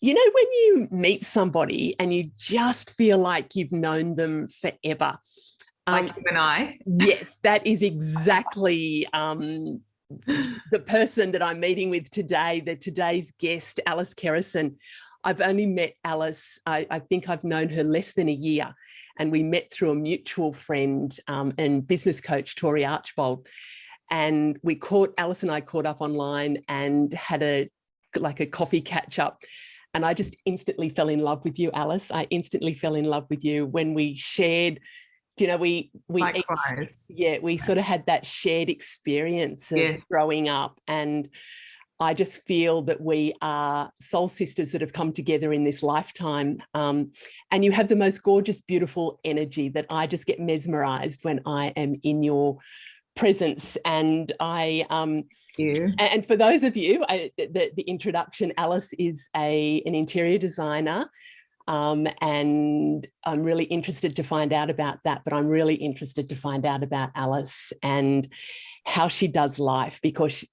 You know, when you meet somebody and you just feel like you've known them forever. Like you and I. Yes, that is exactly the person that I'm meeting with today, today's guest, Alice Kerrison. I've only met Alice, I think I've known her less than a year, and we met through a mutual friend and business coach, Tori Archbold. And Alice and I caught up online and had a coffee catch up. And I just instantly fell in love with you, Alice. I instantly fell in love with you when we shared, you know, we sort of had that shared experience of growing up. And I just feel that we are soul sisters that have come together in this lifetime. And you have the most gorgeous, beautiful energy that I just get mesmerized when I am in your presence. And and for those of you, the introduction, Alice is an interior designer, and I'm really interested to find out about that, but I'm really interested to find out about Alice and how she does life, because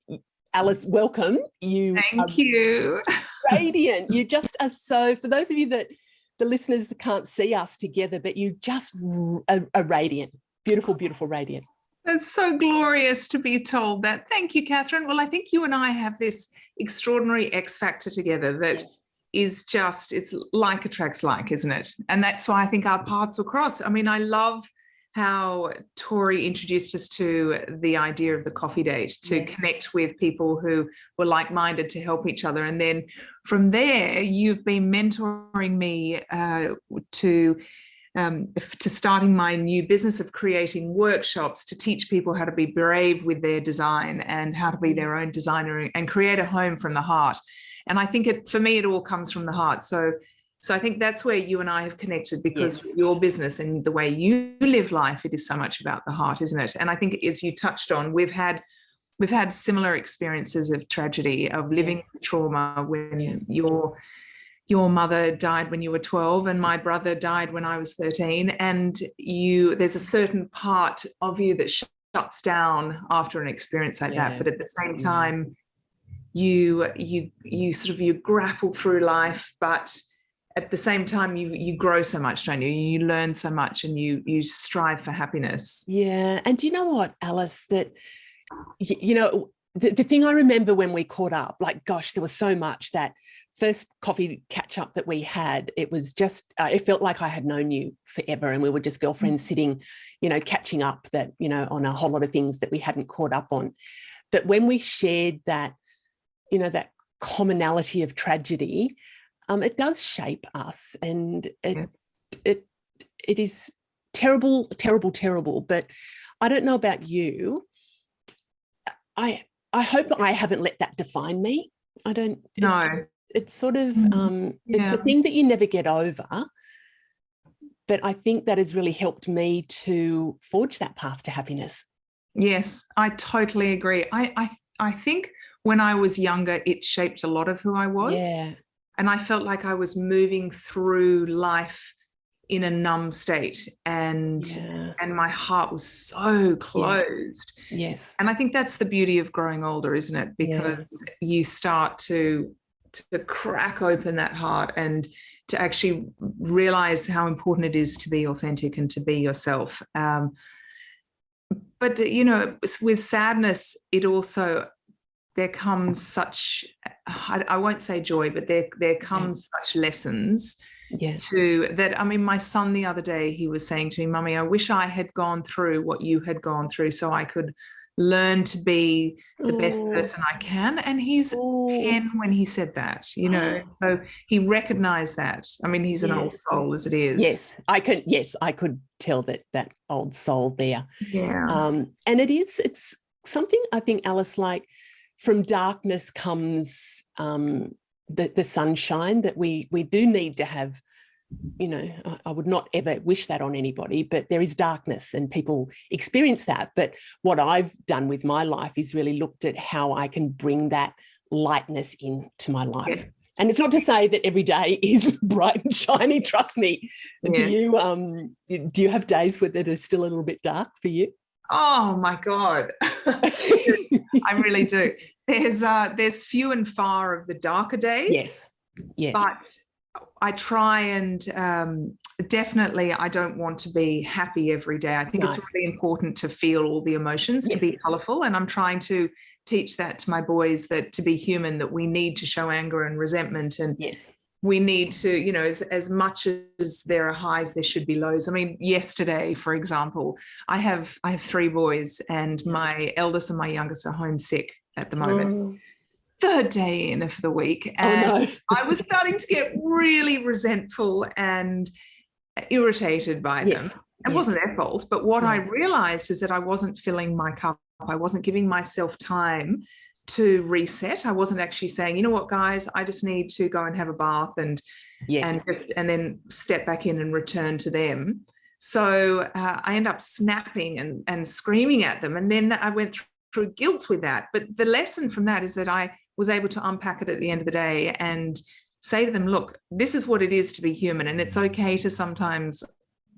Alice, welcome. Thank you. Radiant. You just are so, for those of you the listeners that can't see us together, but you just are radiant, beautiful, beautiful, radiant. It's so glorious to be told that. Thank you, Catherine. Well, I think you and I have this extraordinary X factor together that is just, it's like attracts like, isn't it? And that's why I think our paths will cross. I mean, I love how Tori introduced us to the idea of the coffee date, to connect with people who were like-minded, to help each other. And then from there, you've been mentoring me to starting my new business of creating workshops to teach people how to be brave with their design and how to be their own designer and create a home from the heart. And I think for me, it all comes from the heart. So I think that's where you and I have connected, because with your business and the way you live life, it is so much about the heart, isn't it? And I think, as you touched on, we've had similar experiences of tragedy, of living with trauma. When your mother died when you were 12 and my brother died when I was 13, and there's a certain part of you that shuts down after an experience like that, but at the same time you grapple through life, but at the same time you grow so much, don't you? You learn so much, and you strive for happiness. And do you know what, Alice, that you know, the thing I remember when we caught up, like, gosh, there was so much. That first coffee catch up that we had, it was just, it felt like I had known you forever, and we were just girlfriends sitting, you know, catching up, that, you know, on a whole lot of things that we hadn't caught up on. But when we shared that, you know, that commonality of tragedy, it does shape us, and it is terrible, terrible, terrible. But I don't know about you. I hope that I haven't let that define me. I don't know. It's sort of, it's a thing that you never get over. But I think that has really helped me to forge that path to happiness. Yes, I totally agree. I think when I was younger, it shaped a lot of who I was. Yeah. And I felt like I was moving through life in a numb state, and my heart was so closed. Yes. And I think that's the beauty of growing older, isn't it? Because you start to crack open that heart and to actually realize how important it is to be authentic and to be yourself. But, you know, with sadness, it also, there comes such, I won't say joy, but there comes such lessons to that. I mean, my son the other day, he was saying to me, Mummy, I wish I had gone through what you had gone through so I could learn to be the best person I can. And he's 10 when he said that, you know, so he recognized that. I mean, he's an old soul as it is. I could tell that old soul there. Yeah. And it's something, I think, Alice, like, from darkness comes the sunshine that we do need to have. You know, I would not ever wish that on anybody, but there is darkness and people experience that. But what I've done with my life is really looked at how I can bring that lightness into my life. Yes. And it's not to say that every day is bright and shiny, trust me. Yeah. Do you have days where that are still a little bit dark for you? Oh my God. I really do. There's few and far of the darker days. Yes. Yes. But I try and definitely I don't want to be happy every day. I think it's really important to feel all the emotions, to be colourful. And I'm trying to teach that to my boys, that to be human, that we need to show anger and resentment, and we need to, you know, as much as there are highs, there should be lows. I mean, yesterday, for example, I have 3 boys, and my eldest and my youngest are homesick at the moment. Third day in for the week, and I was starting to get really resentful and irritated by them. It wasn't their fault, but what I realized is that I wasn't filling my cup. I wasn't giving myself time to reset. I wasn't actually saying, you know what, guys, I just need to go and have a bath and then step back in and return to them. So I end up snapping and screaming at them, and then I went through guilt with that. But the lesson from that is that I was able to unpack it at the end of the day and say to them, look, this is what it is to be human, and it's okay to sometimes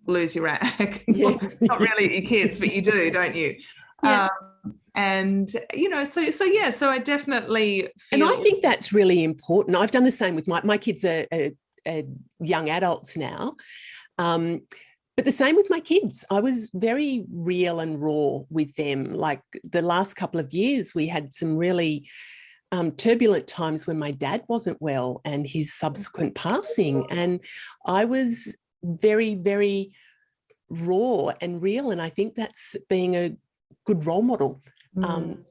lose your rag. Not really your kids, but you do, don't you? And you know, so I definitely feel, and I think that's really important. I've done the same with my kids are young adults now, but the same with my kids. I was very real and raw with them. Like the last couple of years, we had some really turbulent times when my dad wasn't well and his subsequent passing, and I was very, very raw and real. And I think that's being a good role model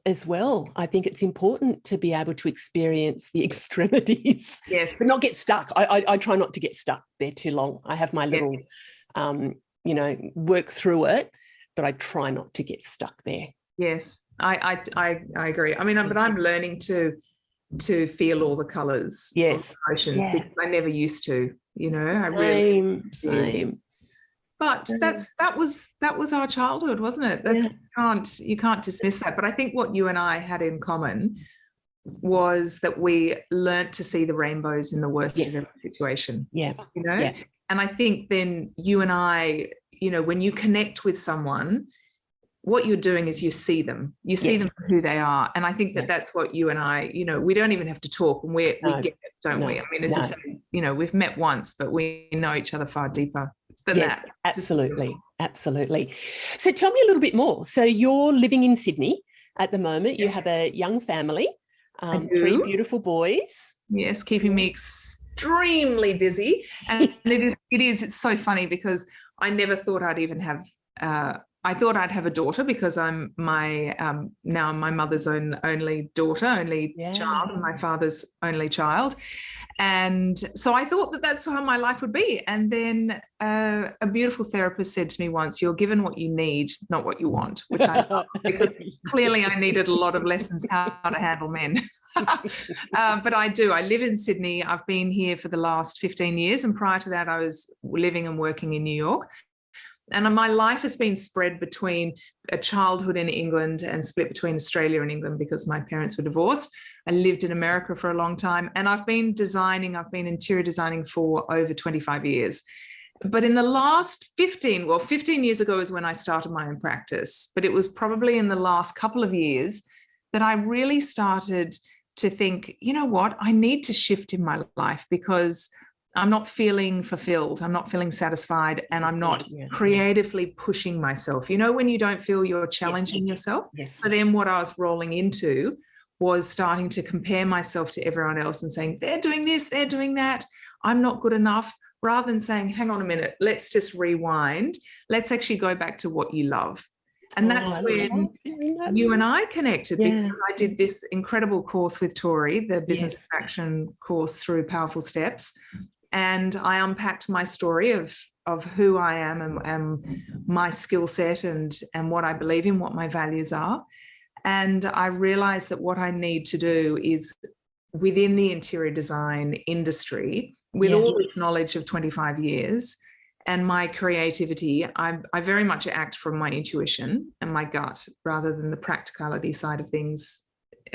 as well. I think it's important to be able to experience the extremities, but not get stuck. I try not to get stuck there too long. I have my little, you know, work through it, but I try not to get stuck there. Yes, I agree. I mean, but I'm learning to feel all the colours, emotions, because I never used to. You know, Same. But that was our childhood, wasn't it? That's you can't dismiss that. But I think what you and I had in common was that we learnt to see the rainbows in the worst of every situation. You know, and I think then you and I, you know, when you connect with someone, what you're doing is you see them for who they are. And I think that that's what you and I, you know, we don't even have to talk, and we get it, don't we? I mean, as you say, you know, we've met once, but we know each other far deeper than that. Absolutely. So tell me a little bit more. So you're living in Sydney at the moment. You have a young family, 3 beautiful boys. Yes, keeping me extremely busy. And it's so funny because I never thought I'd even have I thought I'd have a daughter, because I'm now my mother's only daughter, child, and my father's only child. And so I thought that that's how my life would be. And then a beautiful therapist said to me once, you're given what you need, not what you want, which I love, because clearly I needed a lot of lessons how to handle men. But I do. I live in Sydney. I've been here for the last 15 years. And prior to that, I was living and working in New York. And my life has been spread between a childhood in England and split between Australia and England because my parents were divorced. I lived in America for a long time, and I've been interior designing for over 25 years. But in the last 15 years ago is when I started my own practice. But it was probably in the last couple of years that I really started to think, you know what, I need to shift in my life, because I'm not feeling fulfilled, I'm not feeling satisfied, and I'm not creatively pushing myself. You know, when you don't feel you're challenging yourself? So then what I was rolling into was starting to compare myself to everyone else and saying, they're doing this, they're doing that, I'm not good enough, rather than saying, hang on a minute, let's just rewind. Let's actually go back to what you love. And that's when you and I connected, because I did this incredible course with Tori, the business action course through Powerful Steps. And I unpacked my story of who I am and my skill set and what I believe in, what my values are. And I realized that what I need to do is, within the interior design industry, with all this knowledge of 25 years and my creativity, I very much act from my intuition and my gut rather than the practicality side of things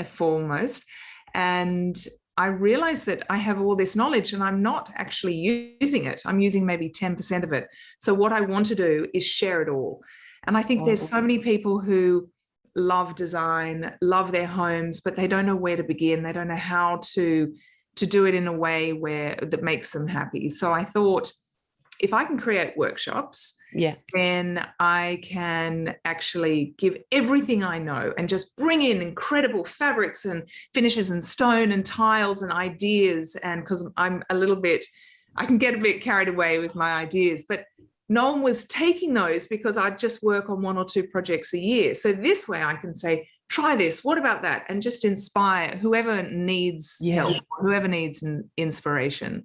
foremost. And I realized that I have all this knowledge and I'm not actually using it. I'm using maybe 10% of it. So what I want to do is share it all. And I think there's so many people who love design, love their homes, but they don't know where to begin. They don't know how to to do it in a way that makes them happy. So I thought, if I can create workshops, then I can actually give everything I know and just bring in incredible fabrics and finishes and stone and tiles and ideas. And because I can get a bit carried away with my ideas, but no one was taking those because I'd just work on 1 or 2 projects a year. So this way I can say, try this, what about that? And just inspire whoever needs help, whoever needs an inspiration.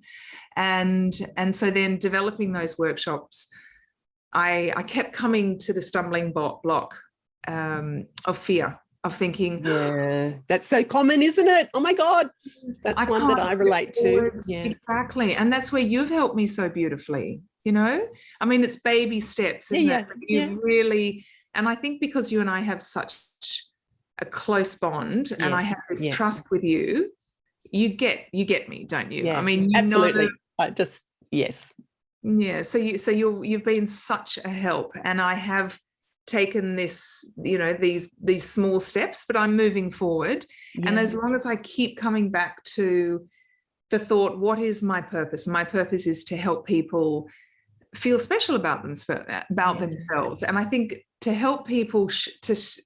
And so then developing those workshops, I kept coming to the stumbling block of fear, of thinking. Yeah, that's so common, isn't it? Oh my God, that's one that I relate to. Yeah. Exactly. And that's where you've helped me so beautifully, you know? I mean, it's baby steps, isn't it? You really, and I think because you and I have such a close bond, and I have this trust with you, you get me, don't you? I mean, you absolutely. know, Yeah. So you've been such a help, and I have taken this, you know, these small steps, but I'm moving forward. And as long as I keep coming back to the thought, what is my purpose? My purpose is to help people feel special about themselves. And I think to help people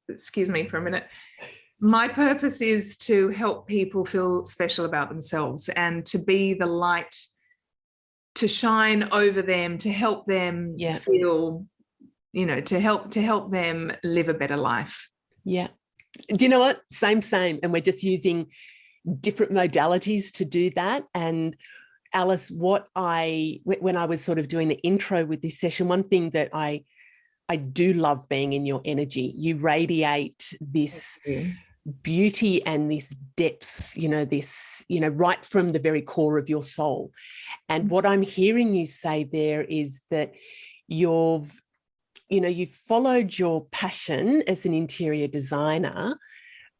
excuse me for a minute, my purpose is to help people feel special about themselves and to be the light, to shine over them, to help them feel, you know, to help them live a better life. Yeah. Do you know what? Same. And we're just using different modalities to do that. And Alice, when I was sort of doing the intro with this session, one thing that I do love being in your energy. You radiate this beauty and this depth, right from the very core of your soul. And what I'm hearing you say there is that you've followed your passion as an interior designer,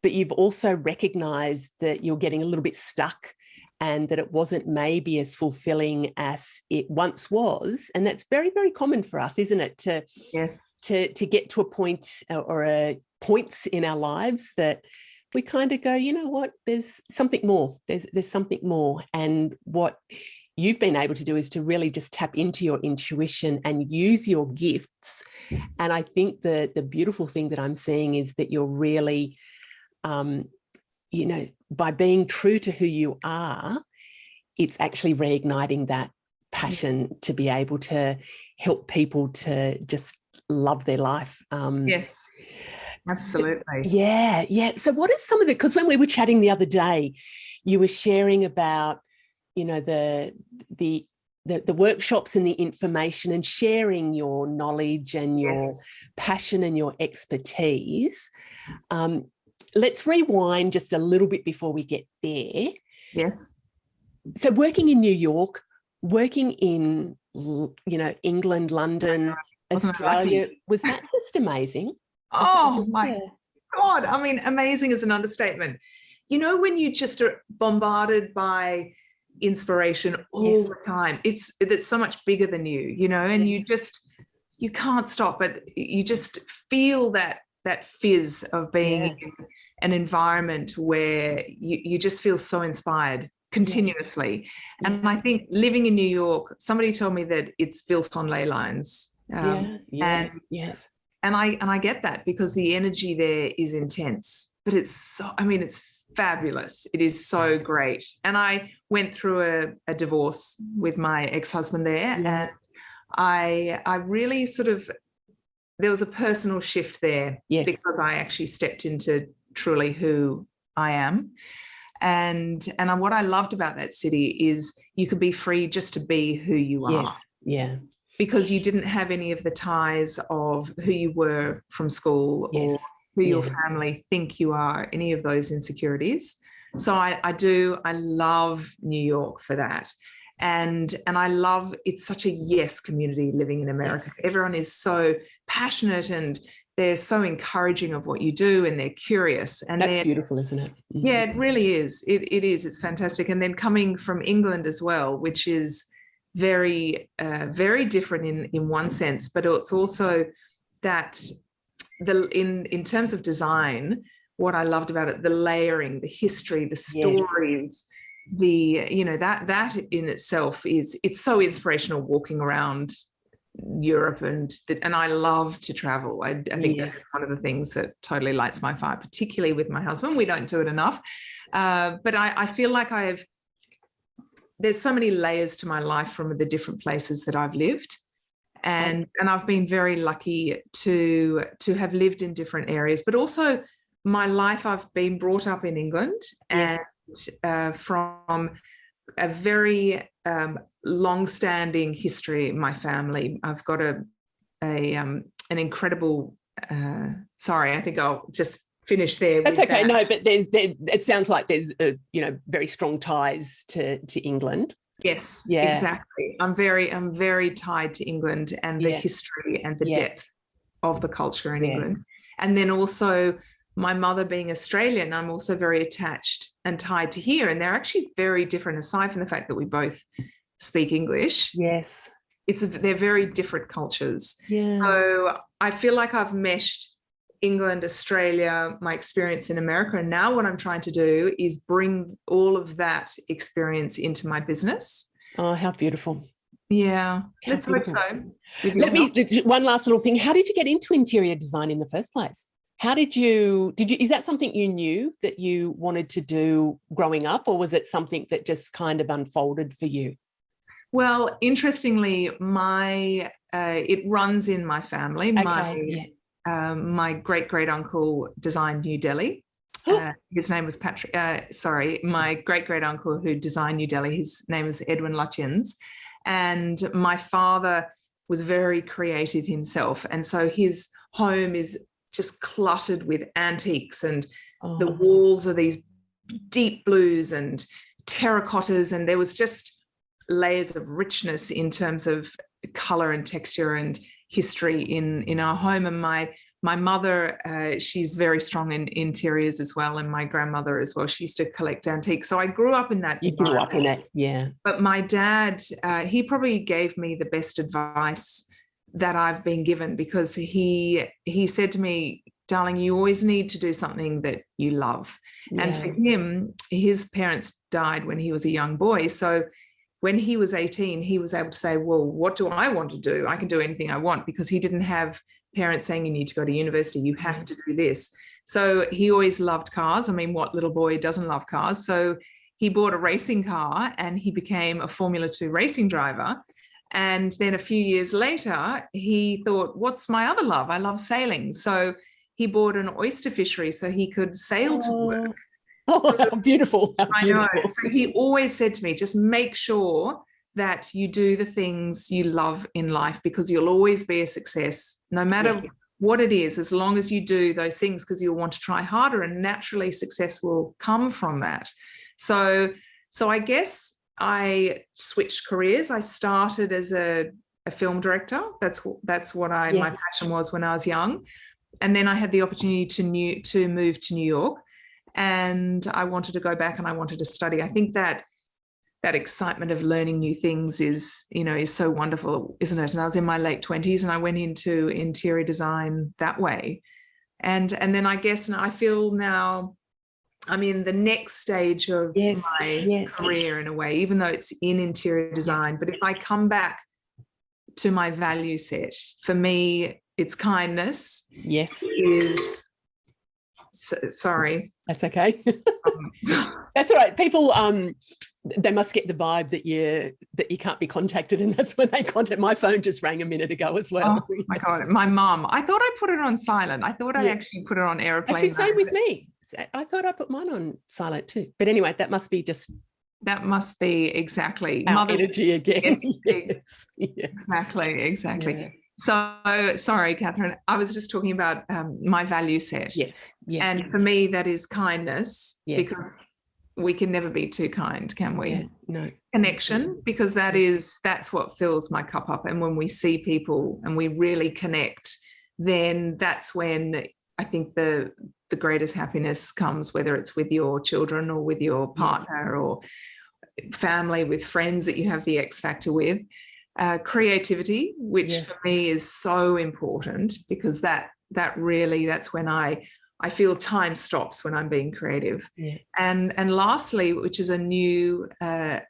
but you've also recognized that you're getting a little bit stuck and that it wasn't maybe as fulfilling as it once was. And that's very, very common for us, isn't it? To get to a point or points in our lives that we kind of go, you know what, there's something more. There's something more. And what you've been able to do is to really just tap into your intuition and use your gifts. And I think the beautiful thing that I'm seeing is that you're really, by being true to who you are, it's actually reigniting that passion to be able to help people to just love their life. Yes, absolutely. So what is some of it? Because when we were chatting the other day, you were sharing about, the workshops and the information and sharing your knowledge and your passion and your expertise. Let's rewind just a little bit before we get there. Yes. So working in New York, working in, England, London, Australia, was that just amazing? Oh my God. I mean, amazing is an understatement. You know, when you just are bombarded by inspiration all the time, it's so much bigger than you, and you can't stop, but you just feel that fizz of being in an environment where you just feel so inspired continuously. And I think living in New York, somebody told me that it's built on ley lines. And I get that because the energy there is intense, but it's fabulous. It is so great. And I went through a divorce with my ex-husband there, and I really there was a personal shift there because I actually stepped into truly who I am. And what I loved about that city is you could be free just to be who you are. Because you didn't have any of the ties of who you were from school or who your family think you are, any of those insecurities. So I love New York for that. And I love, it's such a yes community living in America. Everyone is so passionate and they're so encouraging of what you do and they're curious. And that's beautiful, isn't it? Mm-hmm. Yeah, it really is. It is. It's fantastic. And then coming from England as well, which is very, very different in one sense, but it's also that in terms of design, what I loved about it, the layering, the history, the stories, that in itself it's so inspirational, walking around Europe, and I love to travel. I think that's one of the things that totally lights my fire, particularly with my husband. We don't do it enough, but I feel like there's so many layers to my life from the different places that I've lived, and I've been very lucky to have lived in different areas, but also my life, I've been brought up in England, and from a very long-standing history in my family. I've got an incredible. Sorry, I think I'll just finish there. That's okay. No, but it sounds like there's very strong ties to England. Yes, exactly. I'm very tied to England and the history and the depth of the culture in England, and then also my mother being Australian, I'm also very attached and tied to here, and they're actually very different. Aside from the fact that we both speak English, they're very different cultures. So I feel like I've meshed England, Australia, my experience in America, and now what I'm trying to do is bring all of that experience into my business. Oh, how beautiful. Let's hope so. One last little thing. How did you get into interior design in the first place? How did you is that something you knew that you wanted to do growing up, or was it something that just kind of unfolded for you? Well, interestingly, it runs in my family. My great uncle designed New Delhi. His name was Patrick. My great uncle who designed New Delhi, his name was Edwin Lutyens, and my father was very creative himself, and so his home is just cluttered with antiques, and the walls are these deep blues and terracottas, and there was just layers of richness in terms of color and texture and history in our home. And my mother, she's very strong in interiors as well, and my grandmother as well. She used to collect antiques. So I grew up in that. You grew up in it, yeah. But my dad, he probably gave me the best advice that I've been given, because he said to me, darling, you always need to do something that you love. And for him, his parents died when he was a young boy. So when he was 18, he was able to say, well, what do I want to do? I can do anything I want, because he didn't have parents saying you need to go to university, you have to do this. So he always loved cars. I mean, what little boy doesn't love cars? So he bought a racing car and he became a Formula 2 racing driver. And then a few years later, he thought, what's my other love? I love sailing. So he bought an oyster fishery so he could sail to work. Oh, how beautiful. I know. So he always said to me, just make sure that you do the things you love in life, because you'll always be a success, no matter what it is, as long as you do those things, because you'll want to try harder, and naturally success will come from that. So I guess I switched careers. I started as a film director. That's what my passion was when I was young. And then I had the opportunity to move to New York, and I wanted to go back and I wanted to study. I think that excitement of learning new things is so wonderful, isn't it? And I was in my late 20s and I went into interior design that way. And then I guess, and I feel now I'm in the next stage of my career in a way, even though it's in interior design. But if I come back to my value set, for me, it's kindness. Yes. Sorry. That's okay. That's all right. People, they must get the vibe that you can't be contacted, and that's when they contact. My phone just rang a minute ago as well. Oh my God, my mum. I thought I put it on silent. I thought I actually put it on airplane. Actually, same with me. I thought I put mine on silent too. But anyway, that must be exactly our energy again. Yes. Exactly. Yeah. So sorry, Catherine. I was just talking about my value set. Yes. And for me, that is kindness, because we can never be too kind, can we? Yeah, no. Connection, because that's what fills my cup up. And when we see people and we really connect, then that's when I think the greatest happiness comes, whether it's with your children or with your partner or family, with friends that you have the X factor with. Creativity, which for me is so important, because that's when I I feel time stops when I'm being creative. Yeah. And lastly, which is a new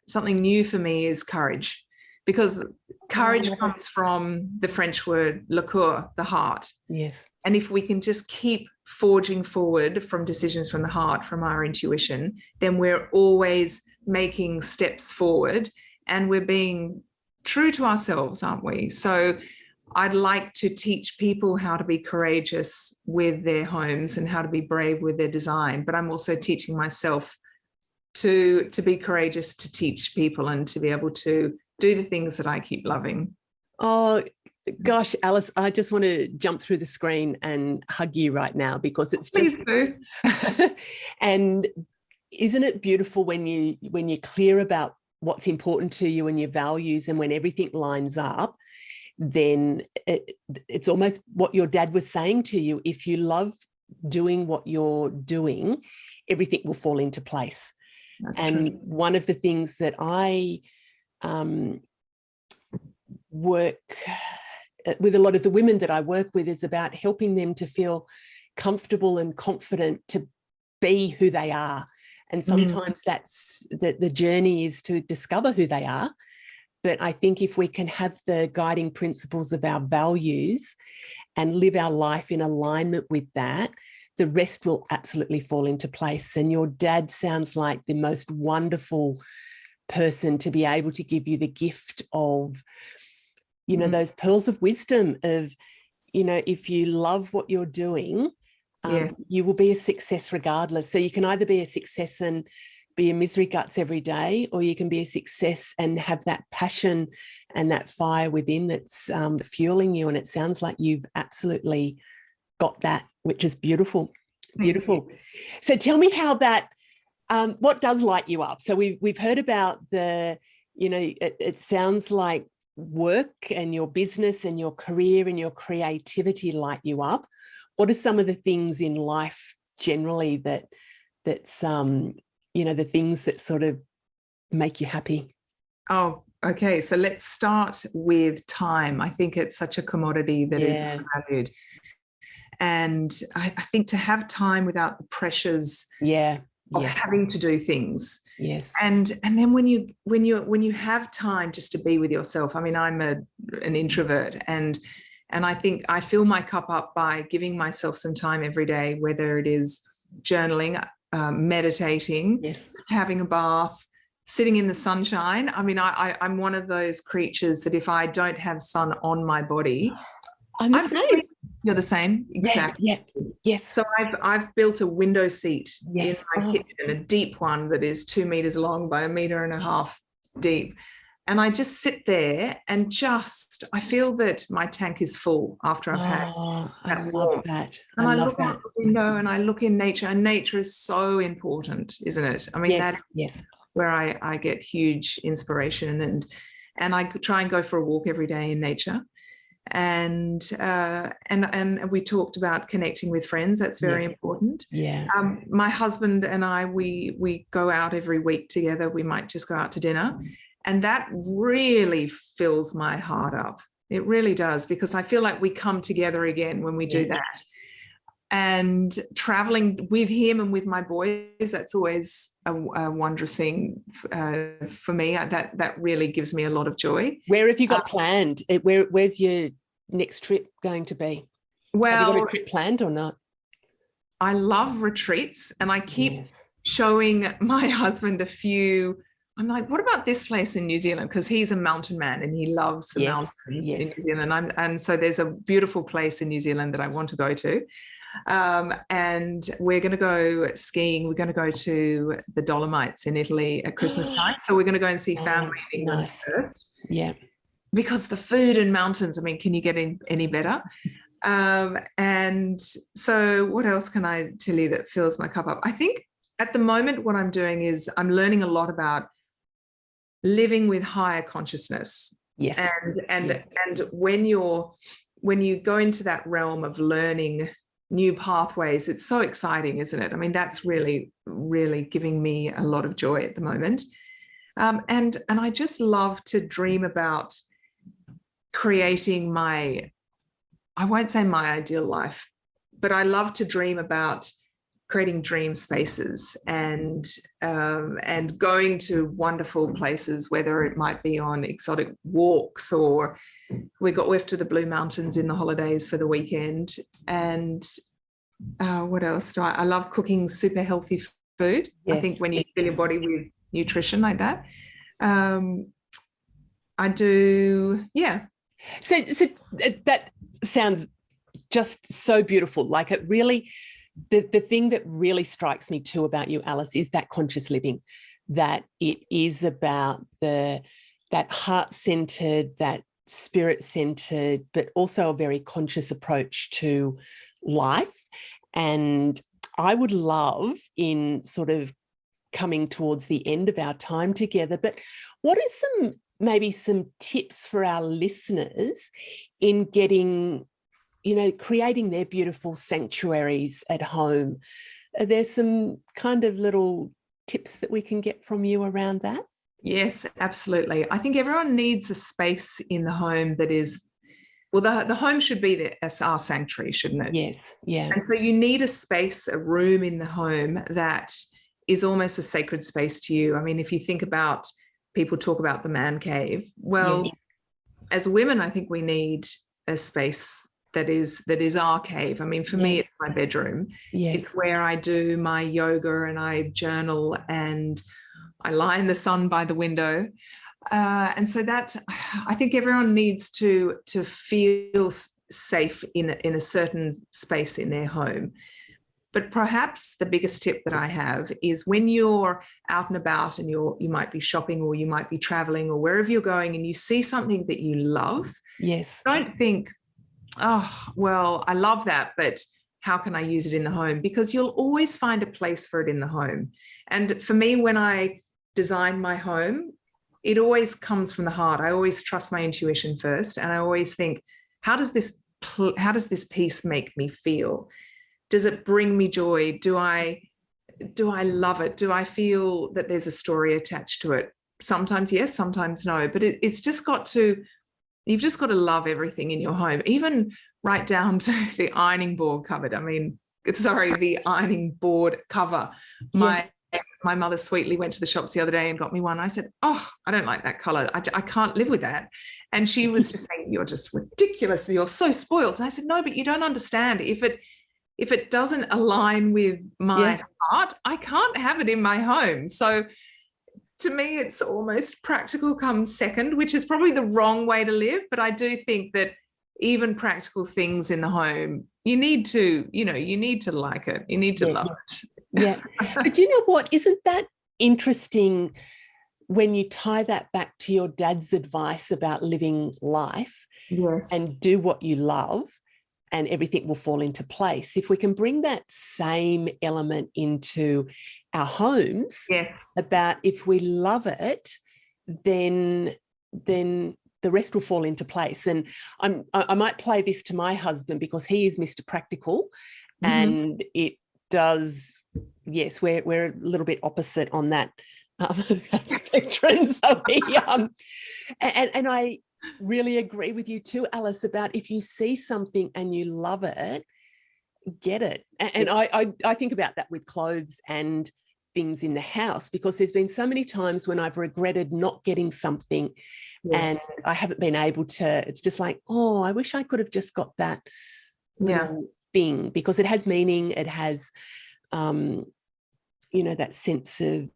something new for me, is courage, because courage comes from the French word le coeur, the heart. Yes. And if we can just keep forging forward from decisions from the heart, from our intuition, then we're always making steps forward, and we're being true to ourselves, aren't we? So I'd like to teach people how to be courageous with their homes and how to be brave with their design. But I'm also teaching myself to be courageous, to teach people and to be able to do the things that I keep loving. Oh, gosh, Alice, I just want to jump through the screen and hug you right now, because it's just... Please do. And isn't it beautiful when you're clear about what's important to you and your values, and when everything lines up, then it's almost what your dad was saying to you. If you love doing what you're doing, everything will fall into place. That's and true. One of the things that I work with a lot of the women that I work with is about helping them to feel comfortable and confident to be who they are. And sometimes that's the journey is to discover who they are. But I think if we can have the guiding principles of our values and live our life in alignment with that, the rest will absolutely fall into place. And your dad sounds like the most wonderful person to be able to give you the gift of, you know, those pearls of wisdom of, you know, if you love what you're doing, you will be a success regardless. So you can either be a success and be a misery guts every day, or you can be a success and have that passion and that fire within that's fueling you. And it sounds like you've absolutely got that, which is beautiful. Beautiful. So tell me how that, what does light you up? So we've heard about the, you know, it sounds like work and your business and your career and your creativity light you up. What are some of the things in life generally that's you know, the things that sort of make you happy? Oh, okay. So let's start with time. I think it's such a commodity that is valued. And I think to have time without the pressures of having to do things. Yes. And then when you have time just to be with yourself, I mean, I'm an introvert, and I think I fill my cup up by giving myself some time every day, whether it is journaling, meditating, having a bath, sitting in the sunshine. I mean, I'm one of those creatures that if I don't have sun on my body, I'm the same. You're the same, exactly. Yeah. Yes. So I've built a window seat in my kitchen, a deep one that is 2 meters long by 1.5 meters deep. And I just sit there and I feel that my tank is full after I've had that I love warmth. that. And I look out the window and I look in nature, and nature is so important, isn't it? I mean, that's where I get huge inspiration, and I try and go for a walk every day in nature. And we talked about connecting with friends. That's very important. Yeah. My husband and I, we go out every week together. We might just go out to dinner. And that really fills my heart up. It really does, because I feel like we come together again when we do that. And traveling with him and with my boys, that's always a wondrous thing for me. That really gives me a lot of joy. Where have you got planned? Where's your next trip going to be? Well, have you got a trip planned or not? I love retreats, and I keep showing my husband a few. I'm like, what about this place in New Zealand? Because he's a mountain man and he loves the mountains in New Zealand. And so there's a beautiful place in New Zealand that I want to go to. And we're going to go skiing. We're going to go to the Dolomites in Italy at Christmas time. So we're going to go and see family in England first. Yeah. Because the food and mountains, I mean, can you get any better? And so what else can I tell you that fills my cup up? I think at the moment what I'm doing is I'm learning a lot about living with higher consciousness. Yes. And when you go into that realm of learning new pathways, it's so exciting, isn't it? I mean, that's really, really giving me a lot of joy at the moment. And I just love to dream about creating I won't say my ideal life, but I love to dream about creating dream spaces and going to wonderful places, whether it might be on exotic walks, or we're off to the Blue Mountains in the holidays for the weekend. And what else do I love cooking super healthy food. Yes. I think when you fill your body with nutrition like that, I do, yeah. So that sounds just so beautiful. Like, it really, the thing that really strikes me too about you, Alice, is that conscious living, that it is about that heart-centered, that spirit-centered, but also a very conscious approach to life. And I would love, in sort of coming towards the end of our time together, but what are maybe some tips for our listeners in getting, creating their beautiful sanctuaries at home? Are there some kind of little tips that we can get from you around that? Yes, absolutely. I think everyone needs a space in the home that is, well, the home should be our sanctuary, shouldn't it? Yes, yeah. And so you need a space, a room in the home that is almost a sacred space to you. I mean, if you think about, people talk about the man cave. Well, as women, I think we need a space that is our cave. I mean, for me, it's my bedroom. Yes. It's where I do my yoga and I journal and I lie in the sun by the window. And so that, I think everyone needs to feel safe in a certain space in their home. But perhaps the biggest tip that I have is, when you're out and about and you might be shopping, or you might be traveling, or wherever you're going, and you see something that you love, yes, don't think, oh, well, I love that, but how can I use it in the home? Because you'll always find a place for it in the home. And for me, when I design my home, it always comes from the heart. I always trust my intuition first. And I always think, how does this piece make me feel? Does it bring me joy? Do I love it? Do I feel that there's a story attached to it? Sometimes yes, sometimes no. But you've just got to love everything in your home, even right down to the ironing board cover. The ironing board cover. My mother sweetly went to the shops the other day and got me one. I said, oh, I don't like that color. I can't live with that. And she was just saying, you're just ridiculous. You're so spoiled. And I said, no, but you don't understand. If it doesn't align with my heart, I can't have it in my home. So to me, it's almost practical comes second, which is probably the wrong way to live. But I do think that even practical things in the home, you need to like it. You need to love it. Yeah. But you know what? Isn't that interesting when you tie that back to your dad's advice about living life? Yes. And do what you love, and everything will fall into place. If we can bring that same element into our homes, about if we love it, then the rest will fall into place. And I might play this to my husband, because he is Mr. Practical, and it does. Yes, we're a little bit opposite on that spectrum. So and I really agree with you too, Alice, about if you see something and you love it, get it. And I think about that with clothes and things in the house, because there's been so many times when I've regretted not getting something and I haven't been able to. It's just like, oh, I wish I could have just got that little thing, because it has meaning. It has that sense of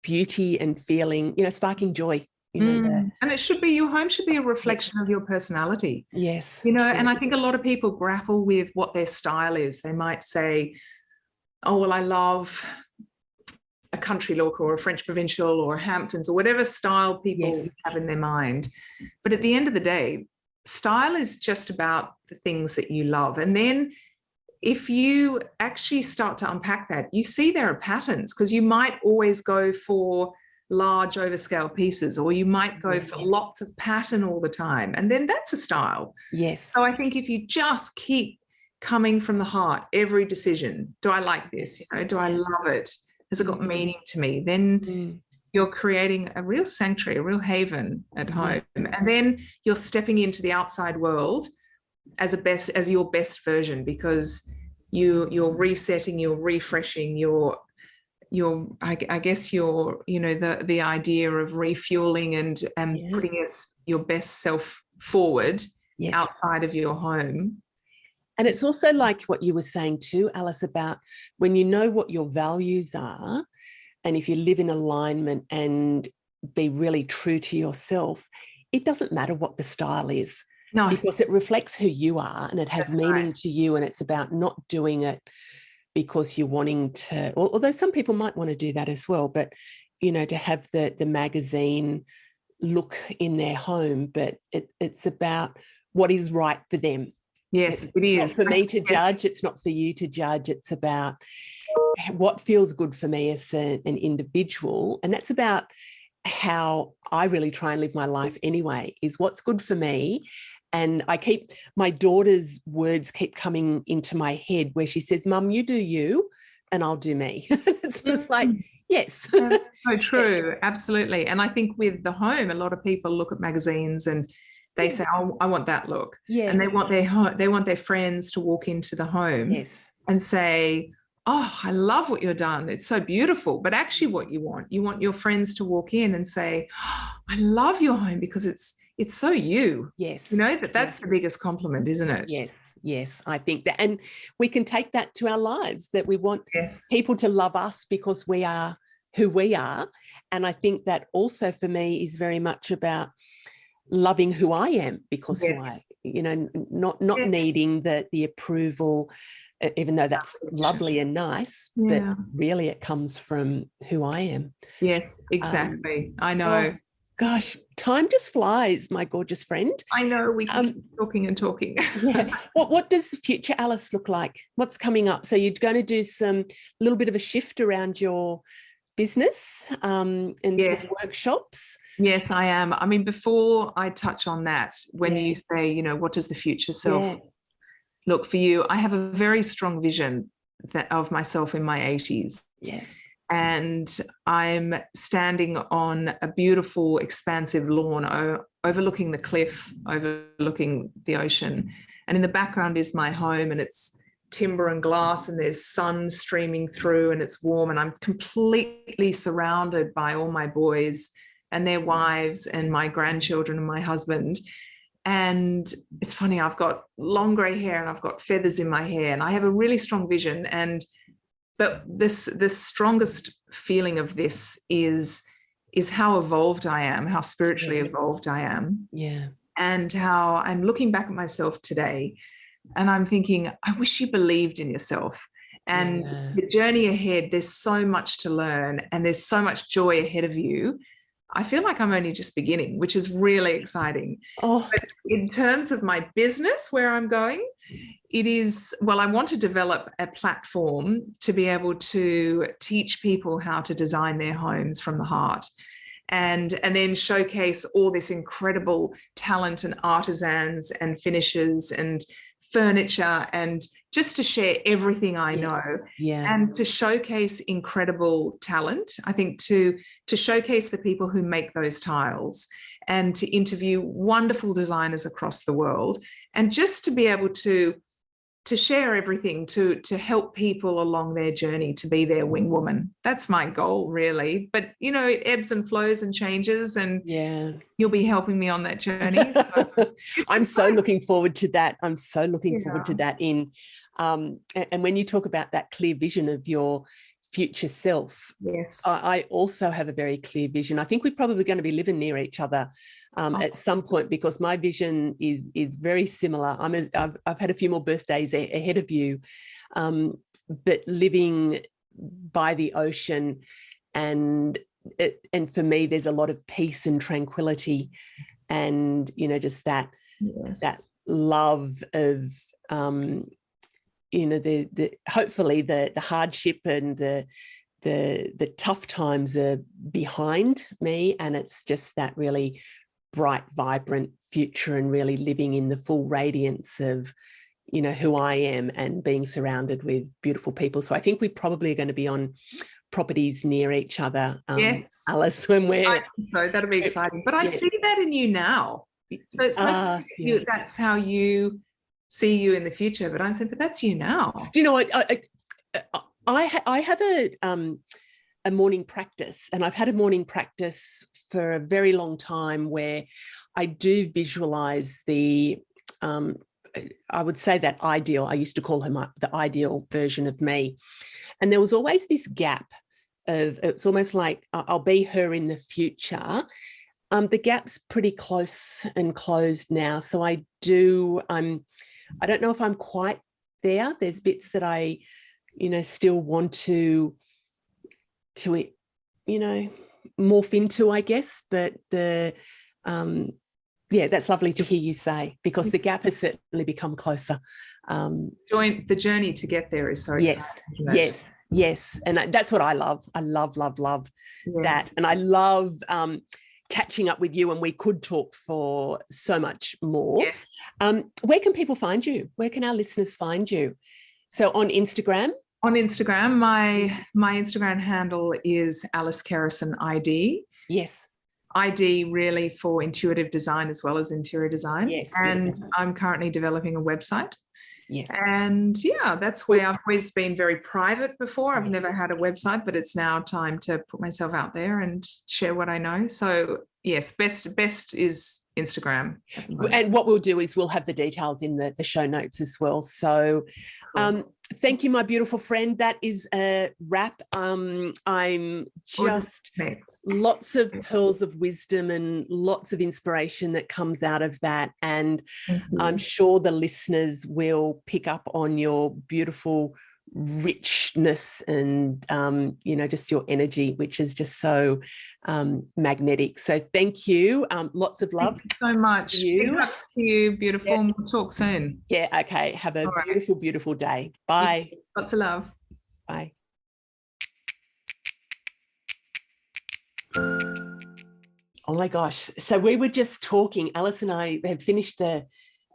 beauty and feeling, sparking joy. And it should be, your home should be a reflection of your personality. Yes. And I think a lot of people grapple with what their style is. They might say, oh, well, I love a country look or a French provincial or Hamptons or whatever style people have in their mind. But at the end of the day, style is just about the things that you love. And then if you actually start to unpack that, you see there are patterns, because you might always go for large overscale pieces, or you might go for lots of pattern all the time, and then that's a style. Yes. So I think if you just keep coming from the heart, every decision, do I like this? Do I love it? Has it got meaning to me? Then you're creating a real sanctuary, a real haven at home. And then you're stepping into the outside world as your best version, because you're resetting, you're refreshing, I guess you're, the idea of refueling and putting your best self forward outside of your home. And it's also like what you were saying too, Alice, about when you know what your values are, and if you live in alignment and be really true to yourself, it doesn't matter what the style is. No. Because it reflects who you are, and it has meaning to you, and it's about not doing it because you're wanting to, although some people might want to do that as well, but, to have the magazine look in their home, but it's about what is right for them. Yes, it is. It's not for me to judge. It's not for you to judge. It's about what feels good for me as an individual. And that's about how I really try and live my life anyway, is what's good for me. And my daughter's words keep coming into my head where she says, Mum, you do you and I'll do me. It's just like, yes. So true. Absolutely. And I think with the home, a lot of people look at magazines and they say, oh, I want that look. Yes. And they want their friends to walk into the home and say, oh, I love what you've done. It's so beautiful. But actually what you want your friends to walk in and say, oh, I love your home because it's so you. Yes. That's the biggest compliment, isn't it? Yes. I think that, and we can take that to our lives, that we want people to love us because we are who we are. And I think that also for me is very much about loving who I am because who I, not needing the approval, even though that's lovely and nice, but really it comes from who I am. Yes, exactly. I know. Gosh, time just flies, my gorgeous friend. I know, we can keep talking and talking. What does the future Alice look like? What's coming up? So you're going to do a little bit of a shift around your business and some workshops. Yes, I am. I mean, before I touch on that, when you say, what does the future self look for you? I have a very strong vision of myself in my 80s. Yeah. And I'm standing on a beautiful, expansive lawn overlooking the cliff, overlooking the ocean. And in the background is my home, and it's timber and glass, and there's sun streaming through, and it's warm. And I'm completely surrounded by all my boys and their wives and my grandchildren and my husband. And it's funny, I've got long grey hair and I've got feathers in my hair, and I have a really strong vision. But the strongest feeling of this is how evolved I am, how spiritually evolved I am. Yeah. And how I'm looking back at myself today and I'm thinking, I wish you believed in yourself. And the journey ahead, there's so much to learn and there's so much joy ahead of you. I feel like I'm only just beginning, which is really exciting. But in terms of my business, where I'm going, I want to develop a platform to be able to teach people how to design their homes from the heart, and then showcase all this incredible talent and artisans and finishers and furniture, and just to share everything I know, and to showcase incredible talent. I think to showcase the people who make those tiles, and to interview wonderful designers across the world, and just to be able to share everything, to help people along their journey to be their wing woman. That's my goal, really. But, it ebbs and flows and changes, and you'll be helping me on that journey. So. I'm so looking forward to that. I'm so looking forward to that. And when you talk about that clear vision of your future self, I also have a very clear vision. I think we're probably going to be living near each other at some point, because my vision is very similar. I've had a few more birthdays ahead of you, but living by the ocean, and for me there's a lot of peace and tranquility, and just that love of the hopefully the hardship and the tough times are behind me, and it's just that really bright, vibrant future, and really living in the full radiance of who I am, and being surrounded with beautiful people. So I think we probably are going to be on properties near each other, Alice, when we're that'll be exciting. But I see that in you now. So it's that's how you see you in the future. But I'm saying, but that's you now. Do you know what? I have a morning practice, and I've had a morning practice for a very long time where I do visualize I would say that ideal, I used to call her the ideal version of me. And there was always this gap of, it's almost like I'll be her in the future. The gap's pretty close and closed now. So I don't know if I'm quite there. There's bits that I, still want to morph into, I guess. But that's lovely to hear you say, because the gap has certainly become closer. The journey to get there is so exciting. Yes. And that's what I love. I love that. And I love catching up with you, and we could talk for so much more. Yes. Where can people find you? Where can our listeners find you? So on Instagram? On Instagram, my Instagram handle is Alice Kerrison ID. Yes. ID really for intuitive design as well as interior design. Yes. And I'm currently developing a website. Yes. And that's where I've always been very private before. I've never had a website, but it's now time to put myself out there and share what I know. So yes, best is Instagram. And what we'll do is we'll have the details in the show notes as well. So thank you, my beautiful friend. That is a wrap. I'm just lots of pearls of wisdom and lots of inspiration that comes out of that. And I'm sure the listeners will pick up on your beautiful richness and just your energy, which is just so magnetic. So thank you. Lots of love. Thank you so much. Big hugs to you. Beautiful. Yeah. We'll talk soon. Yeah. Okay. Have a beautiful day. Bye. Lots of love. Bye. Oh my gosh. So we were just talking, Alice and I have finished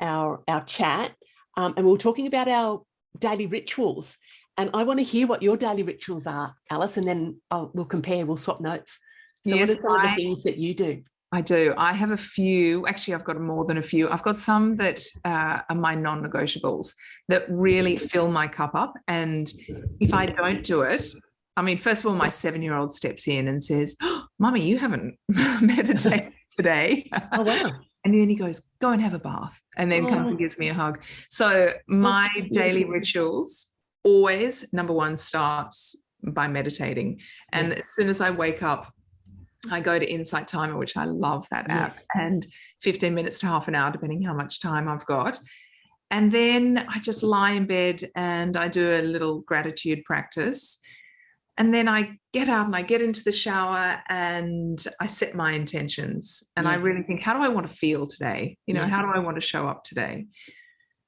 our chat, and we were talking about our daily rituals. And I want to hear what your daily rituals are, Alice, and then we'll compare, we'll swap notes. So what are some of the things that you do? I do. I have a few. Actually, I've got more than a few. I've got some that are my non-negotiables that really fill my cup up. And if I don't do it, I mean, first of all, my 7-year-old steps in and says, "Oh, Mummy, you haven't meditated today." Oh, wow. And then he goes, "Go and have a bath," and then comes and gives me a hug. So my daily rituals always, number one, starts by meditating. And as soon as I wake up, I go to Insight Timer, which I love that app, and 15 minutes to half an hour, depending how much time I've got. And then I just lie in bed and I do a little gratitude practice. And then I get out and I get into the shower and I set my intentions. And I really think, how do I want to feel today? How do I want to show up today?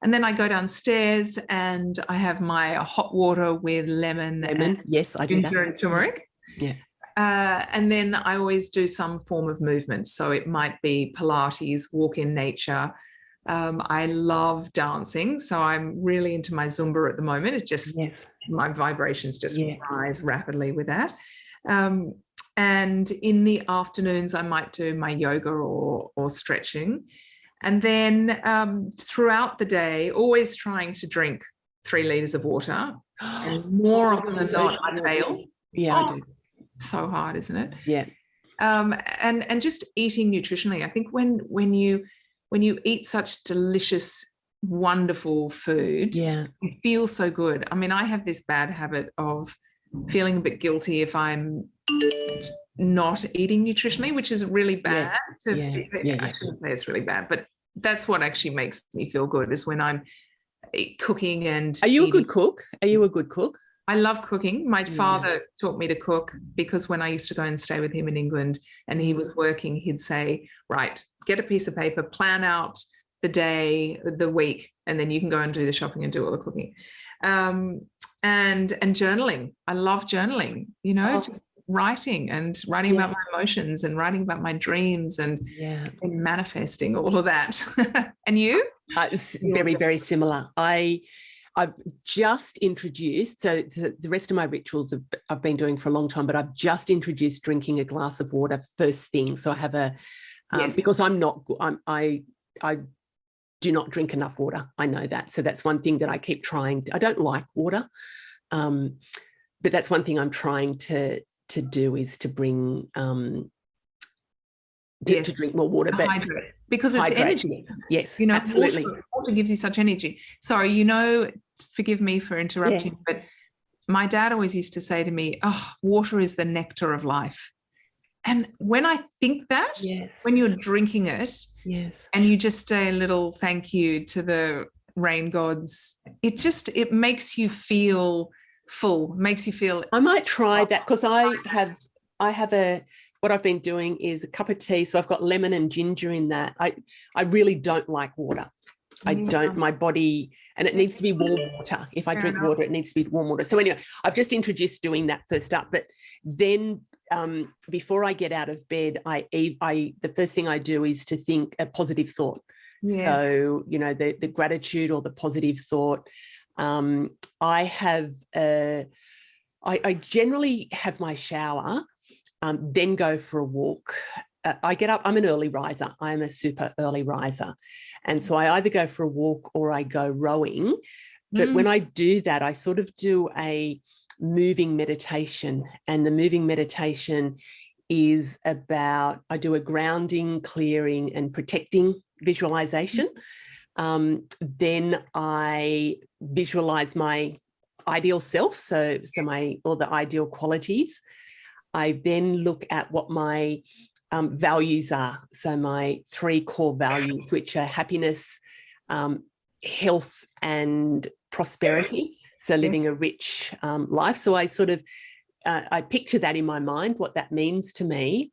And then I go downstairs and I have my hot water with lemon. Yes, I do that. Ginger and turmeric. Yeah. And then I always do some form of movement. So it might be Pilates, walk in nature. I love dancing. So I'm really into my Zumba at the moment. It just, my vibrations just rise rapidly with that. And in the afternoons, I might do my yoga or stretching. And then throughout the day, always trying to drink 3 liters of water. And more often than not, I fail. Yeah, I do. So hard, isn't it? Yeah. And just eating nutritionally. I think when you eat such delicious, wonderful food, you feel so good. I mean, I have this bad habit of feeling a bit guilty if I'm not eating nutritionally, which is really bad. I shouldn't say it's really bad, but that's what actually makes me feel good, is when I'm cooking and Are you a good cook? Are you a good cook? I love cooking. My father taught me to cook, because when I used to go and stay with him in England and he was working, he'd say, right, get a piece of paper, plan out the day, the week, and then you can go and do the shopping and do all the cooking. And journaling. I love journaling, just writing about my emotions and writing about my dreams and manifesting all of that. And you? It's very, very similar. I've just introduced, so the rest of my rituals I've been doing for a long time, but I've just introduced drinking a glass of water first thing. So I have because I'm not, I do not drink enough water. I know that. So that's one thing that I keep trying. I don't like water, but that's one thing I'm trying to do, is to bring to drink more water. But hydrate, because it's energy. Yes, you know, absolutely. Water gives you such energy. Sorry, you know, forgive me for interrupting, but my dad always used to say to me, "Oh, water is the nectar of life." And when I think that, when you're drinking it, and you just say a little thank you to the rain gods, it makes you feel full, makes you feel. I might try that, because I have what I've been doing is a cup of tea. So I've got lemon and ginger in that. I really don't like water. I don't, my body, and it needs to be warm water. If I drink water, it needs to be warm water. So anyway, I've just introduced doing that first up, but then before I get out of bed, the first thing I do is to think a positive thought. So, you know, the gratitude or the positive thought. I generally have my shower, then go for a walk. I get up, I'm an early riser. I'm a super early riser. And so I either go for a walk or I go rowing. But when I do that, I sort of do a moving meditation. And the moving meditation is about, I do a grounding, clearing and protecting visualization. Then I visualize my ideal self, so the ideal qualities. I then look at what my values are. So my 3 core values, which are happiness, health and prosperity. So living a rich life. So I sort of, I picture that in my mind, what that means to me.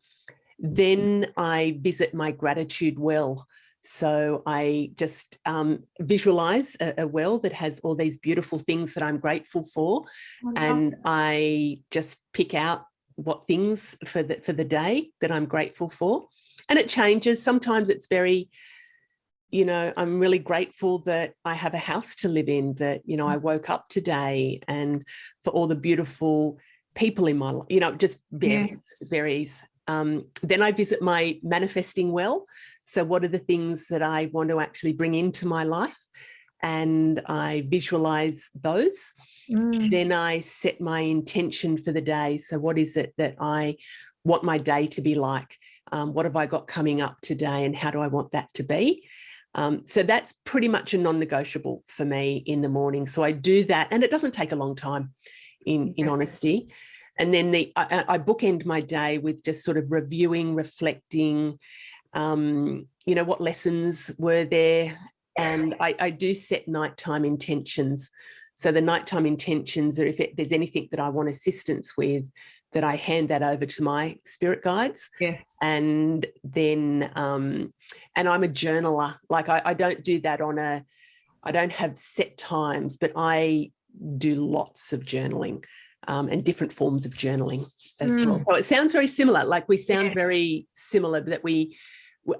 Then I visit my gratitude well. So I just visualize a well that has all these beautiful things that I'm grateful for. And I just pick out what things for the day that I'm grateful for. And it changes. Sometimes it's very, you know, I'm really grateful that I have a house to live in, that, you know, I woke up today, and for all the beautiful people in my life, you know, just varies. Then I visit my manifesting well. So what are the things that I want to actually bring into my life? And I visualize those. Then I set my intention for the day. So what is it that I want my day to be like? What have I got coming up today, and how do I want that to be? So that's pretty much a non-negotiable for me in the morning. So I do that, and it doesn't take a long time, in honesty. And then I bookend my day with just sort of reviewing, reflecting, you know, what lessons were there. And I do set nighttime intentions. So the nighttime intentions are, if there's anything that I want assistance with, that I hand that over to my spirit guides. And then, and I'm a journaler. Like I don't do that I don't have set times, but I do lots of journaling, and different forms of journaling as well. So it sounds very similar. Like we sound very similar, but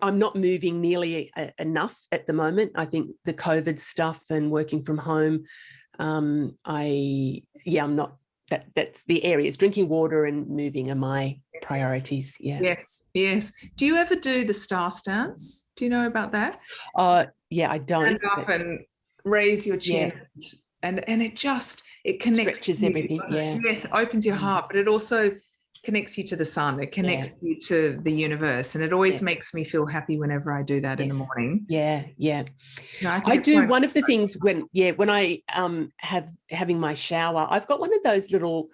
I'm not moving nearly enough at the moment. I think the COVID stuff and working from home, I'm not, that's the areas. Drinking water and moving are my priorities. Yes. Do you ever do the star stance? Do you know about that? Yeah, I don't. Stand up and raise your chin, and it connects, stretches everything. Yes, it opens your heart, but it also connects you to the sun. It connects you to the universe, and it always makes me feel happy whenever I do that in the morning. I do. One of the things when I having my shower, I've got one of those little,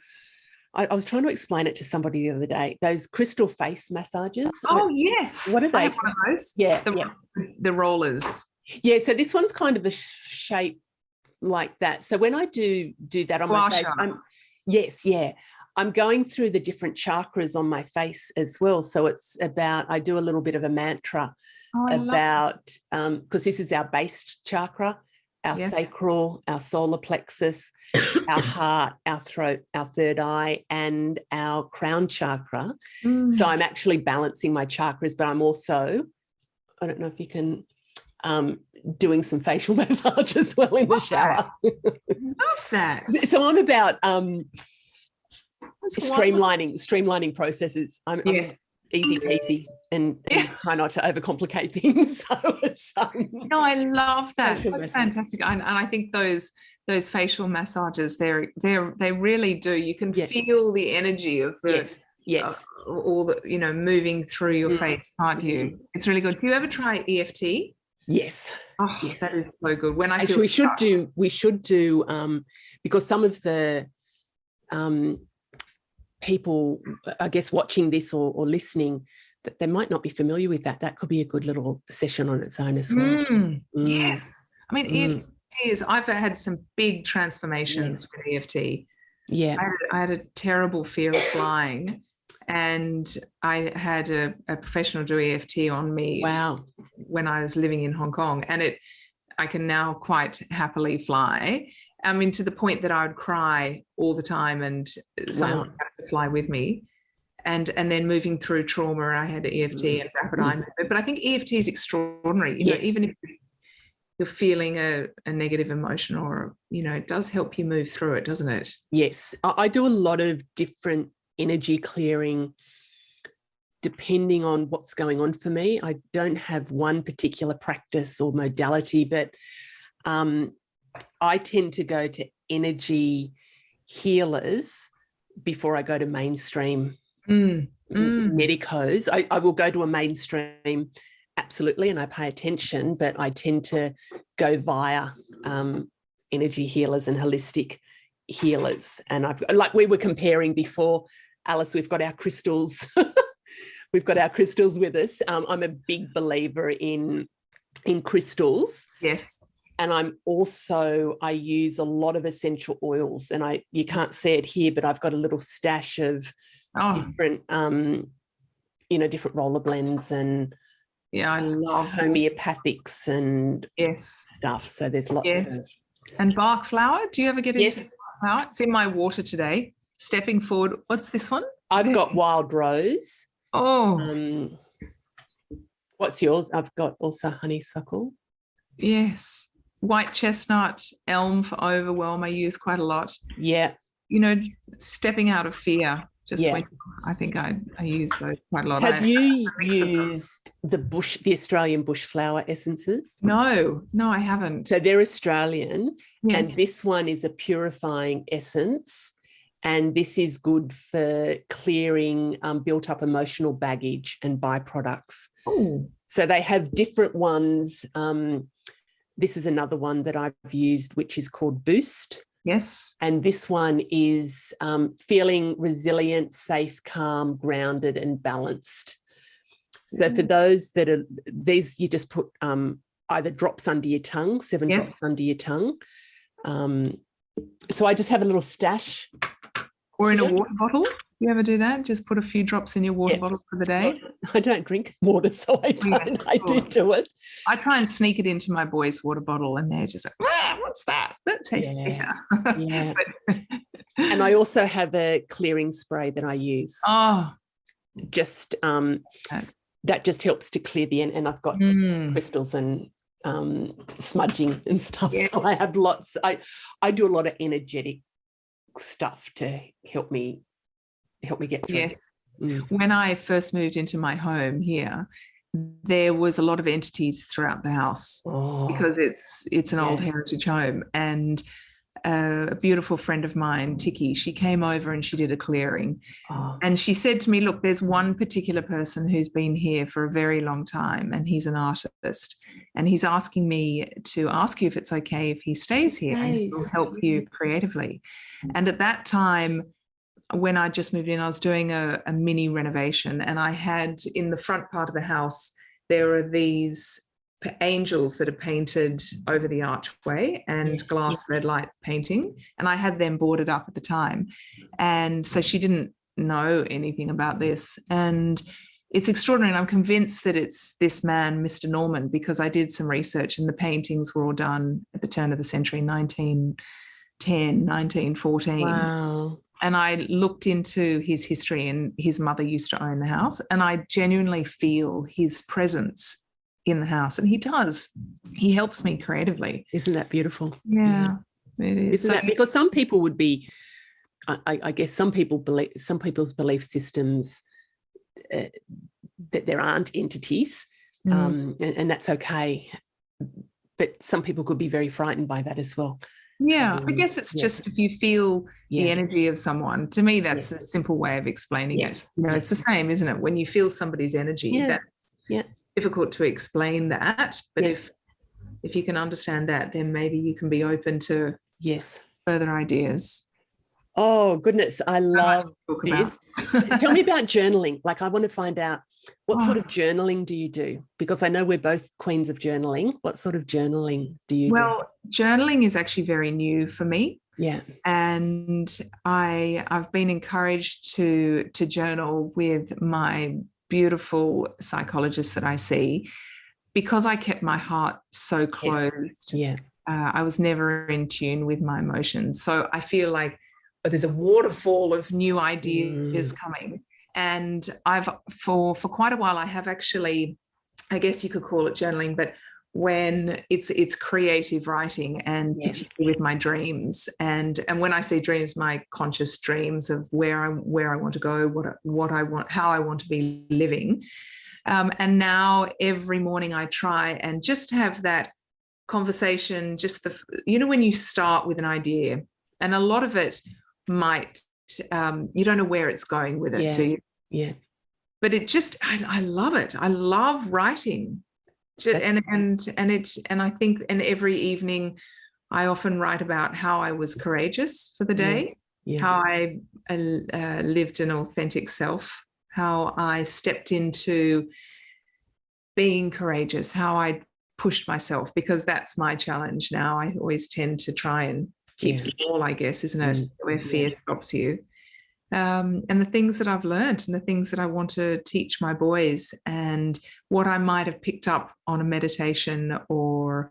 I was trying to explain it to somebody the other day, those crystal face massages. Yes. What are they? I have one of those. The rollers. Yeah, so this one's kind of a shape like that. So when I do that on my face, I'm going through the different chakras on my face as well. So it's about, I do a little bit of a mantra about, because this is our base chakra, our sacral, our solar plexus, our heart, our throat, our third eye, and our crown chakra. So I'm actually balancing my chakras, but I'm also, I don't know if you can, doing some facial massage as well in the shower. Love that. So I'm about streamlining processes. I'm easy peasy and try not to overcomplicate things. So it's, no, I love that. facial That's massage. fantastic. And I think those facial massages, they really do. You can feel the energy of the Yes. all the, you know, moving through your face, can't you? It's really good. Do you ever try EFT? Yes. Oh, Yes. that is so good. When I actually we should do because some of the people, I guess, watching this or listening, that they might not be familiar with that. That could be a good little session on its own as well. Yes. I mean, EFT is, I've had some big transformations with EFT. Yeah. I had a terrible fear of flying, and I had a professional do EFT on me. Wow. When I was living in Hong Kong, and I can now quite happily fly. I mean, to the point that I would cry all the time, and someone would have to fly with me. And then moving through trauma, I had EFT and rapid eye movement. But I think EFT is extraordinary. You know, even if you're feeling a negative emotion, or, you know, it does help you move through it, doesn't it? Yes. I do a lot of different energy clearing depending on what's going on for me. I don't have one particular practice or modality, but I tend to go to energy healers before I go to mainstream medicos. I will go to a mainstream, absolutely, and I pay attention, but I tend to go via energy healers and holistic healers. And like we were comparing before, Alice, we've got our crystals. We've got our crystals with us. I'm a big believer in crystals. Yes. And I use a lot of essential oils, and you can't see it here, but I've got a little stash of different, different roller blends and I love homeopathics and stuff. So there's lots of. And Bach flower. Do you ever get into Bach flower? It's in my water today. Stepping forward. What's this one? I've got wild rose. Oh. What's yours? I've got also honeysuckle. Yes. White chestnut, elm for overwhelm. I use quite a lot. Yeah. You know, stepping out of fear. I think I use those quite a lot. Have you used the Australian bush flower essences? No, I haven't. So they're Australian, and this one is a purifying essence, and this is good for clearing built up emotional baggage and byproducts. Oh. So they have different ones. This is another one that I've used, which is called Boost. Yes. And this one is feeling resilient, safe, calm, grounded, and balanced. So for those that are these, you just put either drops under your tongue, 7 drops under your tongue. So I just have a little stash. Or in a water bottle. You ever do that? Just put a few drops in your water bottle for the day? I don't drink water, so I don't. I do it. I try and sneak it into my boys' water bottle, and they're just like, what's that? That tastes better. Yeah. And I also have a clearing spray that I use. Oh. Just that just helps to clear the end. And I've got crystals and smudging and stuff. Yeah. So I have lots. I do a lot of energetic stuff to help me get through. Yes. When I first moved into my home here, there was a lot of entities throughout the house because it's an old heritage home. And a beautiful friend of mine, Tiki, she came over and she did a clearing. And she said to me, look, there's one particular person who's been here for a very long time, and he's an artist, and he's asking me to ask you if it's okay if he stays here and he'll help you creatively. And at that time, when I just moved in, I was doing a mini renovation, and I had in the front part of the house, there are these angels that are painted over the archway and glass red lights painting, and I had them boarded up at the time. And so she didn't know anything about this, and it's extraordinary. And I'm convinced that it's this man, Mr. Norman, because I did some research, and the paintings were all done at the turn of the century, 1910, 1914. Wow. And I looked into his history, and his mother used to own the house, and I genuinely feel his presence in the house, and he does. He helps me creatively. Isn't that beautiful? Yeah, it is. Isn't that, because some people would be, I guess some people's belief systems that there aren't entities, and that's okay. But some people could be very frightened by that as well. Yeah, I guess it's just if you feel the energy of someone. To me, that's a simple way of explaining it. It's the same, isn't it? When you feel somebody's energy, that's difficult to explain that. But if you can understand that, then maybe you can be open to further ideas. Oh, goodness. I love this. Tell me about journaling. Like, I want to find out, what sort of journaling do you do? Because I know we're both queens of journaling. What sort of journaling do you do? Well, journaling is actually very new for me. Yeah. And I've been encouraged to journal with my beautiful psychologist that I see, because I kept my heart so closed. Yeah. I was never in tune with my emotions. So I feel like there's a waterfall of new ideas coming. And I've, for quite a while, I have actually, I guess you could call it journaling, but when it's creative writing, and particularly with my dreams. And when I say dreams, my conscious dreams of where I want to go, what I want, how I want to be living. And now every morning I try and just have that conversation, just when you start with an idea, and a lot of it might, you don't know where it's going with it, do you? Yeah. But it just, I love it. I love writing. And I think, and every evening I often write about how I was courageous for the day, how I lived an authentic self, how I stepped into being courageous, how I pushed myself, because that's my challenge now. I always tend to try and keep small, I guess, isn't it? Where fear stops you. And the things that I've learned, and the things that I want to teach my boys, and what I might have picked up on a meditation, or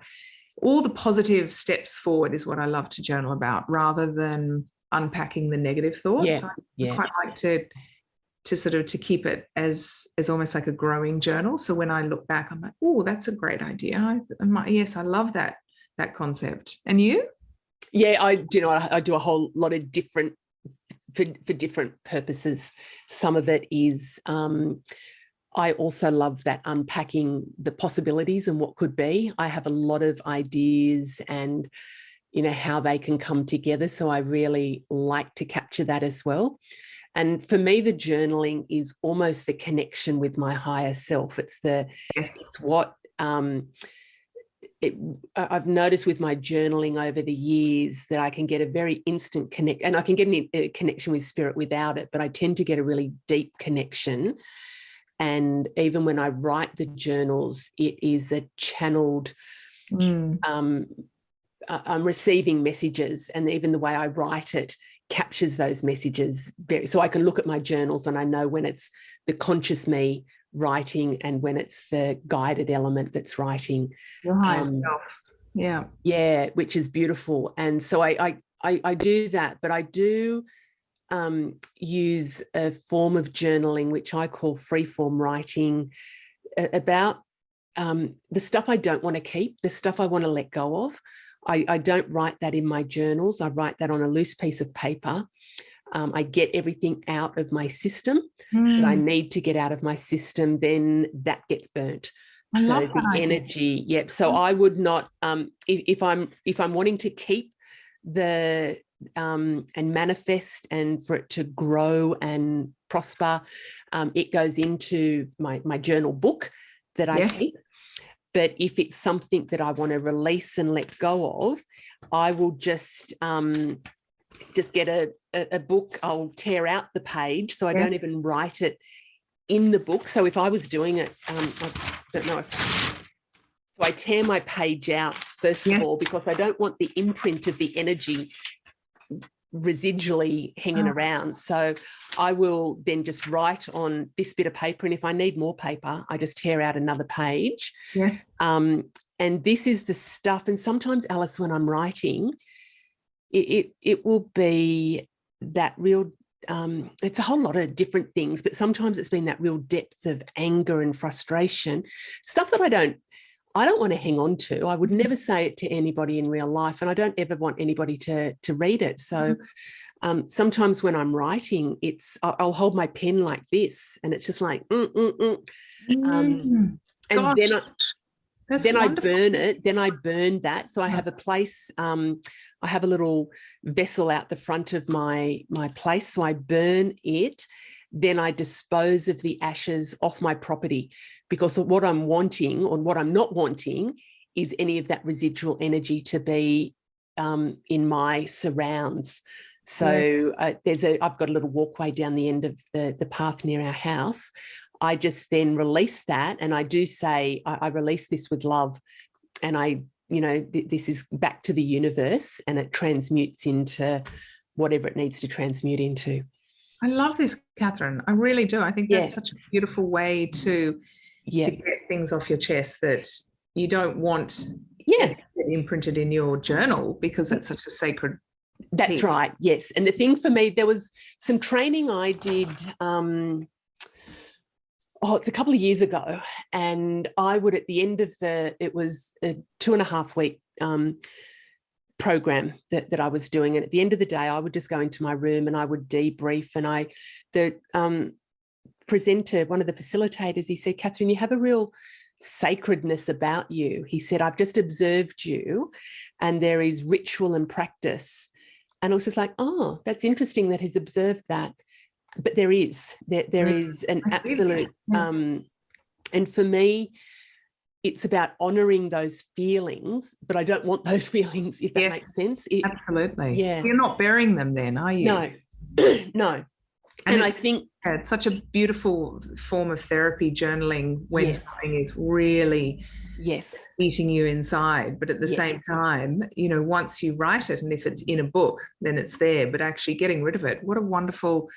all the positive steps forward, is what I love to journal about, rather than unpacking the negative thoughts. I quite like to sort of to keep it as almost like a growing journal. So when I look back, I'm like, oh, that's a great idea. I love that concept. And you? Yeah, I do a whole lot of different, for different purposes. Some of it is, I also love that unpacking the possibilities and what could be. I have a lot of ideas and, how they can come together. So I really like to capture that as well. And for me, the journaling is almost the connection with my higher self. It's what I've noticed with my journaling over the years, that I can get a very instant connect, and I can get a connection with spirit without it, but I tend to get a really deep connection. And even when I write the journals, it is a channeled, I'm receiving messages, and even the way I write it captures those messages so I can look at my journals and I know when it's the conscious me writing and when it's the guided element that's writing. Your higher self. Yeah, which is beautiful. And so I do that, but I do use a form of journaling which I call freeform writing, about the stuff I don't want to keep, the stuff I want to let go of. I don't write that in my journals. I write that on a loose piece of paper. I get everything out of my system that I need to get out of my system, then that gets burnt. I love that the idea. Energy, yep. So I would not, if I'm wanting to keep the and manifest and for it to grow and prosper, it goes into my journal book that I keep. But if it's something that I want to release and let go of, I will just get a book. I'll tear out the page, so I don't even write it in the book. So if I was doing it, I don't know so I tear my page out first of all, because I don't want the imprint of the energy residually hanging around. So I will then just write on this bit of paper, and if I need more paper, I just tear out another page. And this is the stuff. And sometimes, Alice, when I'm writing, it will be that real, it's a whole lot of different things, but sometimes it's been that real depth of anger and frustration, stuff that I don't want to hang on to. I would never say it to anybody in real life, and I don't ever want anybody to read it. So sometimes when I'm writing, I'll hold my pen like this, and it's just like, and then I burn it. Then I burn that. So I have a place. I have a little vessel out the front of my place. So I burn it. Then I dispose of the ashes off my property, because what I'm wanting, or what I'm not wanting, is any of that residual energy to be in my surrounds. So I've got a little walkway down the end of the path near our house. I just then release that, and I do say I release this with love, and this is back to the universe, and it transmutes into whatever it needs to transmute into. I love this, Catherine. I really do. I think that's such a beautiful way to get things off your chest that you don't want imprinted in your journal, because that's such a sacred That's piece. Right, yes. And the thing for me, there was some training I did, it's a couple of years ago, and I would, at the end of it was a 2.5 week program that I was doing, and at the end of the day I would just go into my room and I would debrief, and the presenter, one of the facilitators, he said, Catherine, you have a real sacredness about you. He said, I've just observed you, and there is ritual and practice. And I was just like, oh, that's interesting that he's observed that. But there is an absolute and for me, it's about honoring those feelings, but I don't want those feelings, if that makes sense. Absolutely. Yeah. You're not burying them then, are you? No. No. And I think it's such a beautiful form of therapy, journaling, when something is really eating you inside. But at the same time, once you write it, and if it's in a book, then it's there. But actually getting rid of it, what a wonderful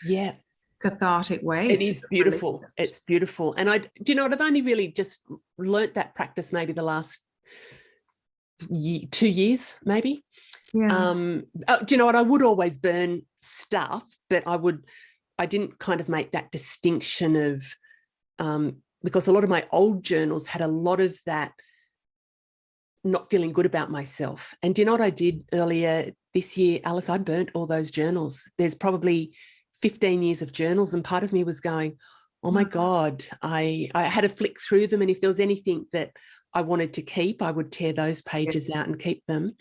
cathartic way. It is beautiful. It's beautiful. And I've only really just learnt that practice maybe the last 2 years, maybe. Yeah. Do you know what? I would always burn stuff, but I didn't kind of make that distinction of, because a lot of my old journals had a lot of that not feeling good about myself. And do you know what I did earlier this year, Alice? I burnt all those journals. There's probably 15 years of journals, and part of me was going, oh my God, I had to flick through them, and if there was anything that I wanted to keep, I would tear those pages out and keep them.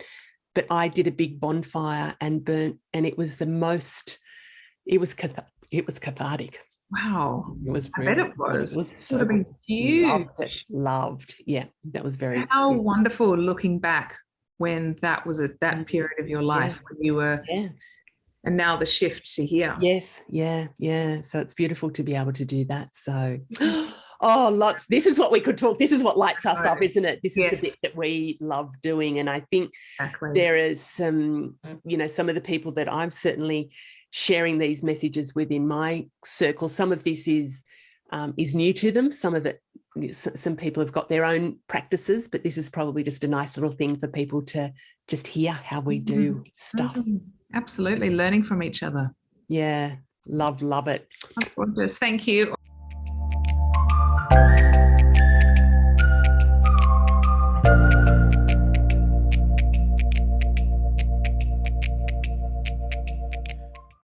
But I did a big bonfire and burnt, and it was cathartic. Wow. It was I bet it was. It was so huge. Loved. Yeah, that was very How wonderful looking back when that was that period of your life when you were and now the shift to here. Yes, yeah. So it's beautiful to be able to do that. So lots. This is what we could talk. This is what lights us up, isn't it? This is the bit that we love doing. And I think there is some, some of the people that I'm certainly sharing these messages with in my circle. Some of this is new to them. Some of it, some people have got their own practices, but this is probably just a nice little thing for people to just hear how we do stuff. Absolutely. Learning from each other. Yeah. Love it. Gorgeous. Thank you.